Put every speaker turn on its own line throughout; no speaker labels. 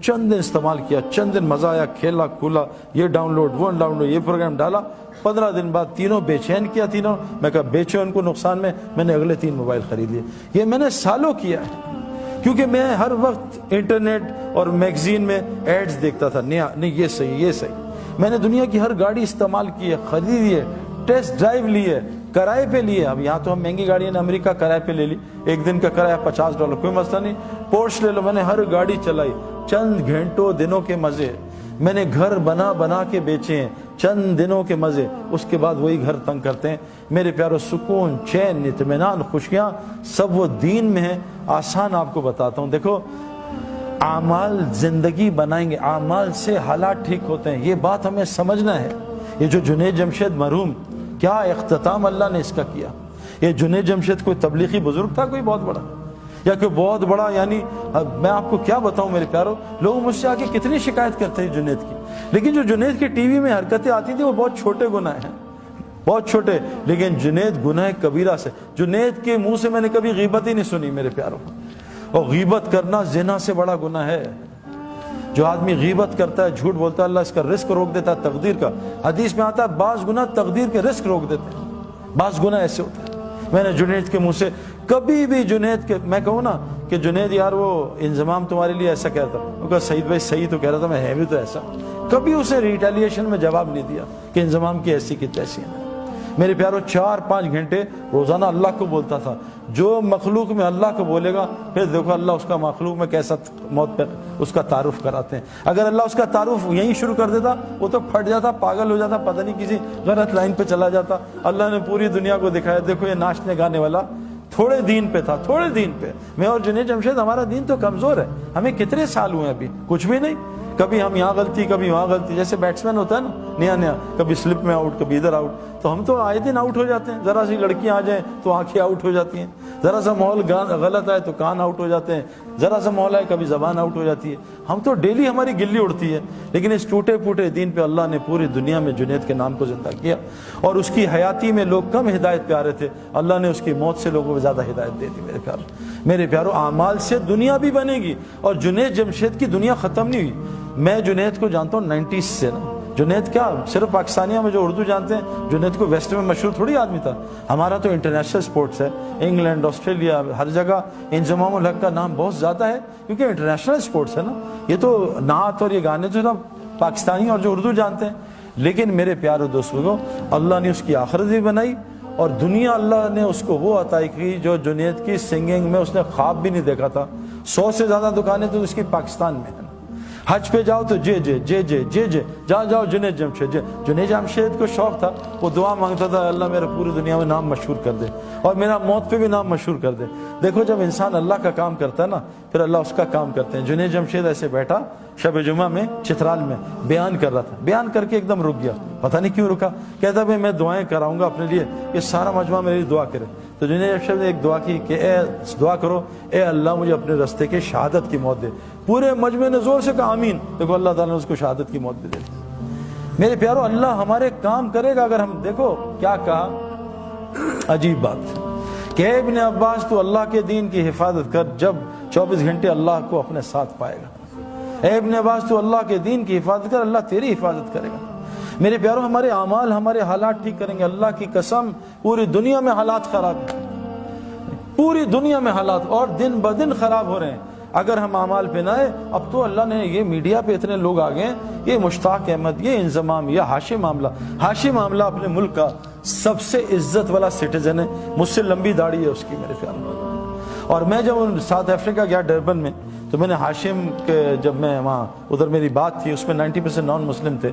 چند دن استعمال کیا، چند دن مزہ آیا، کھیلا کھولا، یہ ڈاؤن لوڈ وہ ڈاؤن لوڈ، یہ پروگرام ڈالا، 15 دن بعد تینوں بے چین کیا، تینوں میں کہا بیچو ان کو نقصان میں نے اگلے 3 موبائل خرید لیے۔ یہ میں نے سالوں کیا ہے، کیونکہ میں ہر وقت انٹرنیٹ اور میگزین میں ایڈز دیکھتا تھا، نہیں یہ صحیح یہ صحیح۔ میں نے دنیا کی ہر گاڑی استعمال کی ہے، خریدی ہے، ٹیسٹ ڈرائیو لی ہے، کرائے پہ لیے۔ اب یہاں تو ہم مہنگی گاڑیاں نے امریکہ کرائے پہ لے لی، 1 دن کا کرایہ $50، کوئی مسئلہ نہیں، پورش لے لو۔ میں نے ہر گاڑی چلائی، چند گھنٹوں دنوں کے مزے، میں نے گھر بنا کے بیچے ہیں، چند دنوں کے مزے، اس کے بعد وہی گھر تنگ کرتے ہیں۔ میرے پیارو، سکون، چین، اطمینان، خوشیاں سب وہ دین میں ہیں۔ آسان آپ کو بتاتا ہوں، دیکھو اعمال زندگی بنائیں گے، اعمال سے حالات ٹھیک ہوتے ہیں، یہ بات ہمیں سمجھنا ہے۔ یہ جو جنید جمشید مرحوم، کیا اختتام اللہ نے اس کا کیا۔ یہ جنید جمشید کوئی تبلیغی بزرگ تھا کوئی بہت بڑا، یا کوئی بہت بڑا، یعنی میں آپ کو کیا بتاؤں میرے پیارو، لوگ مجھ سے آ کے کتنی شکایت کرتے ہیں جنید کی، لیکن جو جنید کی ٹی وی میں حرکتیں آتی تھیں وہ بہت چھوٹے گناہ ہیں، بہت چھوٹے، لیکن جنید گناہ کبیرہ سے، جنید کے منہ سے میں نے کبھی غیبت ہی نہیں سنی میرے پیارو۔ اور غیبت کرنا زنا سے بڑا گناہ ہے۔ جو آدمی غیبت کرتا ہے، جھوٹ بولتا ہے، اللہ اس کا رزق روک دیتا ہے، تقدیر کا۔ حدیث میں آتا ہے بعض گناہ تقدیر کے رزق روک دیتے ہیں، بعض گناہ ایسے ہوتے ہیں۔ میں نے جنید کے منہ سے کبھی بھی، جنید کے میں کہوں نا کہ جنید یار وہ انضمام تمہارے لیے ایسا کہتا، وہ کہا سعید بھائی صحیح تو کہہ رہا تھا، میں ہے بھی تو ایسا، کبھی اسے ریٹیلیشن میں جواب نہیں دیا کہ انضمام کی ایسی کی تیسی ہے۔ میرے پیارو 4-5 گھنٹے روزانہ اللہ کو بولتا تھا۔ جو مخلوق میں اللہ کو بولے گا، پھر دیکھو اللہ اس کا مخلوق میں کیسا موت پر اس کا تعارف کراتے ہیں۔ اگر اللہ اس کا تعارف یہیں شروع کر دیتا، وہ تو پھٹ جاتا، پاگل ہو جاتا، پتہ نہیں کسی غلط لائن پہ چلا جاتا۔ اللہ نے پوری دنیا کو دکھایا، دیکھو یہ ناچنے گانے والا تھوڑے دین پہ تھا، تھوڑے دین پہ۔ میں اور جنید جمشید، ہمارا دین تو کمزور ہے، ہمیں کتنے سال ہوئے ابھی، کچھ بھی نہیں، کبھی ہم یہاں غلطی، کبھی وہاں غلطی، جیسے بیٹسمین ہوتا ہے نا نیا، کبھی سلپ میں آؤٹ، کبھی ادھر آؤٹ، تو ہم تو آئے دن آؤٹ ہو جاتے ہیں۔ ذرا سی لڑکیاں آ جائیں تو آنکھیں آؤٹ ہو جاتی ہیں، ذرا سا ماحول غلط آئے تو کان آؤٹ ہو جاتے ہیں، ذرا سا ماحول آئے کبھی زبان آؤٹ ہو جاتی ہے۔ ہم تو ڈیلی ہماری گلی اڑتی ہے، لیکن اس ٹوٹے پھوٹے دین پہ اللہ نے پوری دنیا میں جنید کے نام کو زندہ کیا، اور اس کی حیاتی میں لوگ کم ہدایت پہ آ رہے تھے، اللہ نے اس کی موت سے لوگوں کو زیادہ ہدایت دے دی۔ میرے پیارو، اعمال سے دنیا بھی بنے گی، اور جنید جمشید کی دنیا ختم نہیں ہوئی۔ میں جنید کو جانتا ہوں 90s سے نا۔ جنید کیا صرف پاکستانیہ میں جو اردو جانتے ہیں، جنید کو ویسٹ میں مشہور تھوڑی آدمی تھا۔ ہمارا تو انٹرنیشنل سپورٹس ہے، انگلینڈ، آسٹریلیا، ہر جگہ انضمام الحق کا نام بہت زیادہ ہے، کیونکہ انٹرنیشنل سپورٹس ہے نا۔ یہ تو نعت اور یہ گانے جو نا پاکستانی اور جو اردو جانتے ہیں، لیکن میرے پیارو دوستوں، اللہ نے اس کی آخرت بھی بنائی، اور دنیا اللہ نے اس کو وہ عطا کی جو جنید کی سنگنگ میں اس نے خواب بھی نہیں دیکھا تھا۔ 100 سے زیادہ دکانیں تو اس کی پاکستان میں ہیں۔ حج پہ جاؤ تو جے جہاں جاؤ جنید جمشید۔ جنید جمشید کو شوق تھا، وہ دعا مانگتا تھا، اللہ میرا پوری دنیا میں نام مشہور کر دے، اور میرا موت پہ بھی نام مشہور کر دے۔ دیکھو جب انسان اللہ کا کام کرتا ہے نا، پھر اللہ اس کا کام کرتے ہیں۔ جنید جمشید ایسے بیٹھا شب جمعہ میں چترال میں بیان کر رہا تھا، بیان کر کے ایک دم رک گیا، پتہ نہیں کیوں رکا۔ کہتا بھائی میں دعائیں کراؤں گا اپنے لیے، یہ سارا مجمع میری دعا کرے۔ تو جنید جمشید نے ایک دعا کی کہ اے دعا کرو، اے اللہ مجھے اپنے رستے کے شہادت کی موت دے۔ پورے مجمع نے زور سے کہا آمین۔ دیکھو اللہ تعالیٰ نے اس کو شہادت کی موت بھی دے دی۔ میرے پیارو، اللہ ہمارے کام کرے گا اگر ہم، دیکھو کیا کہا، عجیب بات کہ ابن عباس تو اللہ کے دین کی حفاظت کر، جب 24 گھنٹے اللہ کو اپنے ساتھ پائے گا۔ اے ابن عباس تو اللہ کے دین کی حفاظت کر، اللہ تیری حفاظت کرے گا۔ میرے پیارو، ہمارے اعمال ہمارے حالات ٹھیک کریں گے۔ اللہ کی قسم، پوری دنیا میں حالات خراب ہیں، پوری دنیا میں حالات اور دن بدن خراب ہو رہے ہیں اگر ہم اعمال پہ نہ آئے۔ اب تو اللہ نے یہ میڈیا پہ اتنے لوگ آ گئے ہیں، یہ مشتاق احمد، یہ انضمام، یہ ہاشم معاملہ اپنے ملک کا سب سے عزت والا سٹیزن ہے، مجھ سے لمبی داڑھی ہے اس کی میرے پیارو۔ اور میں جب ساؤتھ افریقہ گیا ڈربن میں، تو میں نے ہاشم کے، جب میں وہاں ادھر میری بات تھی، اس میں 90% نان مسلم تھے،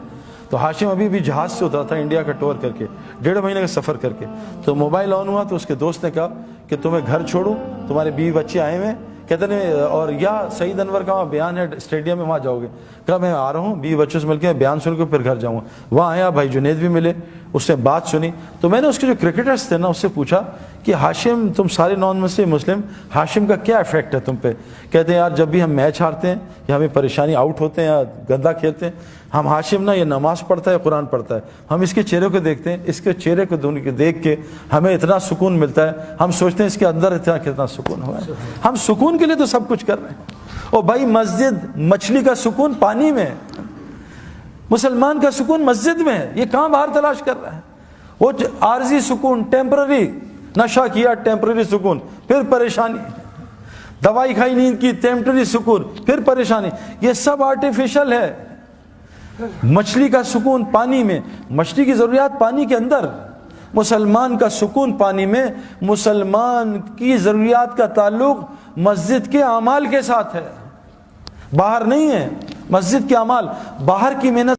تو ہاشم ابھی بھی جہاز سے اترا تھا انڈیا کا ٹور کر کے، 1.5 مہینے کا سفر کر کے۔ تو موبائل آن ہوا تو اس کے دوست نے کہا کہ تمہیں گھر چھوڑوں، تمہارے بیوی بچے آئے ہوئے، کہتے ہیں اور یا سعید انور کا وہاں بیان ہے اسٹیڈیم میں، وہاں جاؤ گے؟ کہا میں آ رہا ہوں، بیوی بچوں سے مل کے بیان سن کے پھر گھر جاؤں گا۔ وہاں آیا، بھائی جنید بھی ملے، اس نے بات سنی۔ تو میں نے اس کے جو کرکٹرز تھے نا، اس سے پوچھا کہ ہاشم، تم سارے نان مسلم، ہاشم کا کیا افیکٹ ہے تم پہ؟ کہتے ہیں یار جب بھی ہم میچ ہارتے ہیں یا ہمیں پریشانی، آؤٹ ہوتے ہیں یا گندا کھیلتے ہیں، ہم ہاشم نا یہ نماز پڑھتا ہے، قرآن پڑھتا ہے، ہم اس کے چہرے کو دیکھتے ہیں، اس کے چہرے کو دیکھ کے ہمیں اتنا سکون ملتا ہے، ہم سوچتے ہیں اس کے اندر کتنا سکون ہوا ہے۔ ہم سکون کے لیے تو سب کچھ کر رہے ہیں، او بھائی مسجد مچھلی کا سکون پانی میں، مسلمان کا سکون مسجد میں ہے، یہ کہاں باہر تلاش کر رہا ہے؟ وہ عارضی سکون، ٹیمپرری، نشہ کیا ٹیمپرری سکون، پھر پریشانی، دوائی کھائی نیند کی ٹیمپرری سکون، پھر پریشانی، یہ سب آرٹیفیشل ہے۔ مچھلی کا سکون پانی میں، مچھلی کی ضروریات پانی کے اندر، مسلمان کا سکون پانی میں۔ مسلمان کی ضروریات کا تعلق مسجد کے اعمال کے ساتھ ہے، باہر نہیں ہے۔ مسجد کے اعمال، باہر کی محنت